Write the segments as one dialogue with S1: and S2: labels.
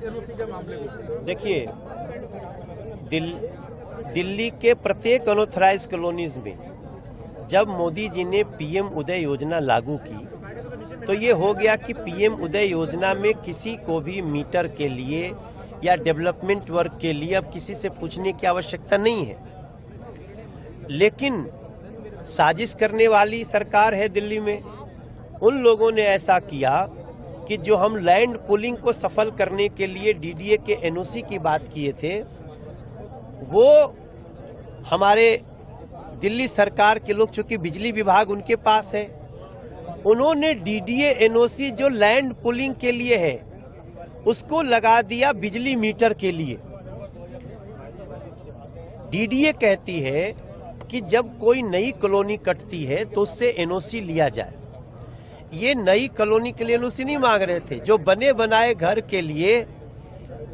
S1: NOC के मामले में?
S2: देखिए, दिल्ली के प्रत्येक अनऑथराइज कॉलोनीज में जब मोदी जी ने पीएम उदय योजना लागू की तो ये हो गया कि पीएम उदय योजना में किसी को भी मीटर के लिए या डेवलपमेंट वर्क के लिए अब किसी से पूछने की आवश्यकता नहीं है। लेकिन साजिश करने वाली सरकार है दिल्ली में, उन लोगों ने ऐसा किया कि जो हम लैंड पुलिंग को सफल करने के लिए डीडीए के एनओसी की बात किए थे, वो हमारे दिल्ली सरकार के लोग, चूंकि बिजली विभाग उनके पास है, उन्होंने डीडीए एनओसी जो लैंड पुलिंग के लिए है उसको लगा दिया बिजली मीटर के लिए। डीडीए कहती है कि जब कोई नई कॉलोनी कटती है तो उससे एनओसी लिया जाए। ये नई कॉलोनी के लिए एनओसी नहीं मांग रहे थे, जो बने बनाए घर के लिए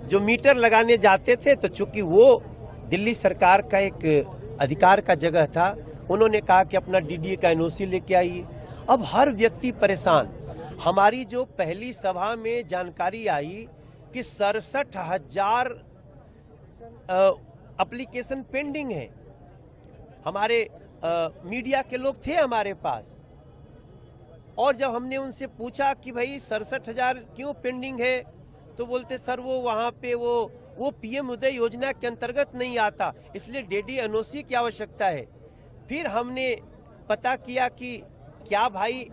S2: जो मीटर लगाने जाते थे, तो चूंकि वो दिल्ली सरकार का एक अधिकार का जगह था, उन्होंने कहा कि अपना डीडीए का एनओसी लेके आइए। अब हर व्यक्ति परेशान। हमारी जो पहली सभा में जानकारी आई कि 67,000 एप्लीकेशन पेंडिंग है। हमारे मीडिया के लोग थे हमारे पास, और जब हमने उनसे पूछा कि भाई 67,000 क्यों पेंडिंग है, तो बोलते सर वो वहाँ पे वो पीएम उदय योजना के अंतर्गत नहीं आता, इसलिए डीडीए एनओसी की आवश्यकता है। फिर हमने पता किया कि क्या भाई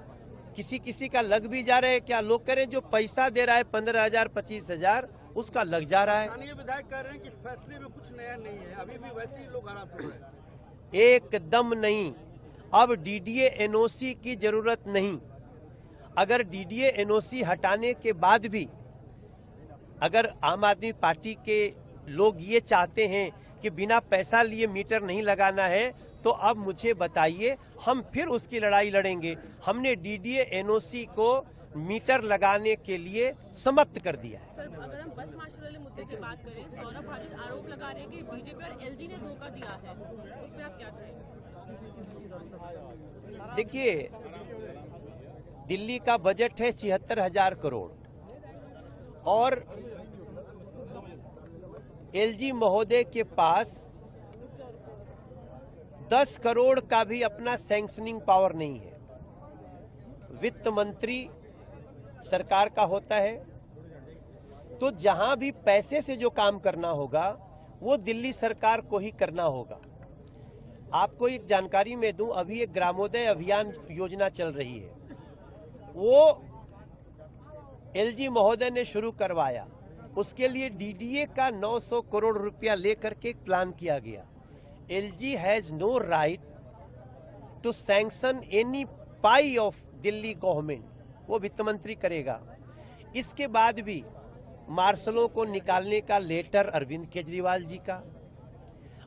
S2: किसी किसी का लग भी जा रहा है, क्या लोग करें जो पैसा दे रहा है 15,000 25,000 उसका लग जा रहा है।
S1: स्थानीय विधायक कह रहे हैं कि इस फैसले में कुछ नया नहीं है, अभी भी वैसे ही लोग हरास हो रहे हैं।
S2: एकदम नहीं, अब डीडीए एनओसी की जरूरत नहीं। अगर डीडीए एनओसी हटाने के बाद भी अगर आम आदमी पार्टी के लोग ये चाहते हैं कि बिना पैसा लिए मीटर नहीं लगाना है, तो अब मुझे बताइए, हम फिर उसकी लड़ाई लड़ेंगे। हमने डीडीए एनओसी को मीटर लगाने के लिए समाप्त कर दिया है।
S3: सर, अगर हम बस मार्शल वाले मुद्दे की बात करें, सौरभ हाजिर आरोप लगा रहे हैं कि बीजेपी और एलजी ने धोखा दिया है, उस पर आप क्या कहेंगे?
S2: देखिए, दिल्ली का बजट है 76,000 करोड़ और एलजी महोदय के पास 10 करोड़ का भी अपना सैंक्शनिंग पावर नहीं है। वित्त मंत्री सरकार का होता है, तो जहां भी पैसे से जो काम करना होगा वो दिल्ली सरकार को ही करना होगा। आपको एक जानकारी में दूं, अभी एक ग्रामोदय अभियान योजना चल रही है, वो एलजी महोदय ने शुरू करवाया। उसके लिए डीडीए का 900 करोड़ रुपया लेकर के एक प्लान किया गया। LG has no right to sanction any pie of Delhi government, वो वित्त मंत्री करेगा। इसके बाद भी मार्शलों को निकालने का लेटर अरविंद केजरीवाल जी का।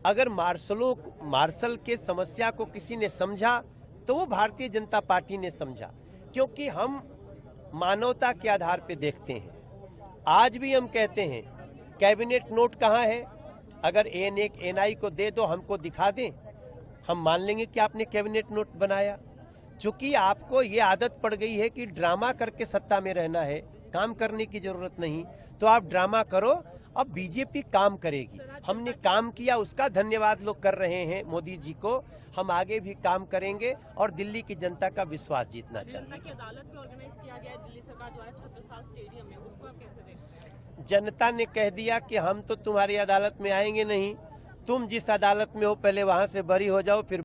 S2: अगर मार्शल के समस्या को किसी ने समझा तो वो भारतीय जनता पार्टी ने समझा, क्योंकि हम मानवता के आधार पे देखते हैं। आज भी हम कहते हैं कैबिनेट नोट कहाँ है, अगर एनआई को दे दो, हमको दिखा दें, हम मान लेंगे कि आपने कैबिनेट नोट बनाया। चूंकि आपको ये आदत पड़ गई है कि ड्रामा करके सत्ता में रहना है, काम करने की जरूरत नहीं, तो आप ड्रामा करो। अब बीजेपी काम करेगी। हमने काम किया, उसका धन्यवाद लोग कर रहे हैं मोदी जी को। हम आगे भी काम करेंगे और दिल्ली की जनता का विश्वास जीतना चाहते हैं।
S3: जनता की अदालत भी ऑर्गेनाइज किया गया है दिल्ली सरकार द्वारा छत्रसाल स्टेडियम में, उसको आप कैसे देखते हैं?
S2: जनता ने कह दिया कि हम तो तुम्हारी अदालत में आएंगे नहीं, तुम जिस अदालत में हो पहले वहां से बरी हो जाओ, फिर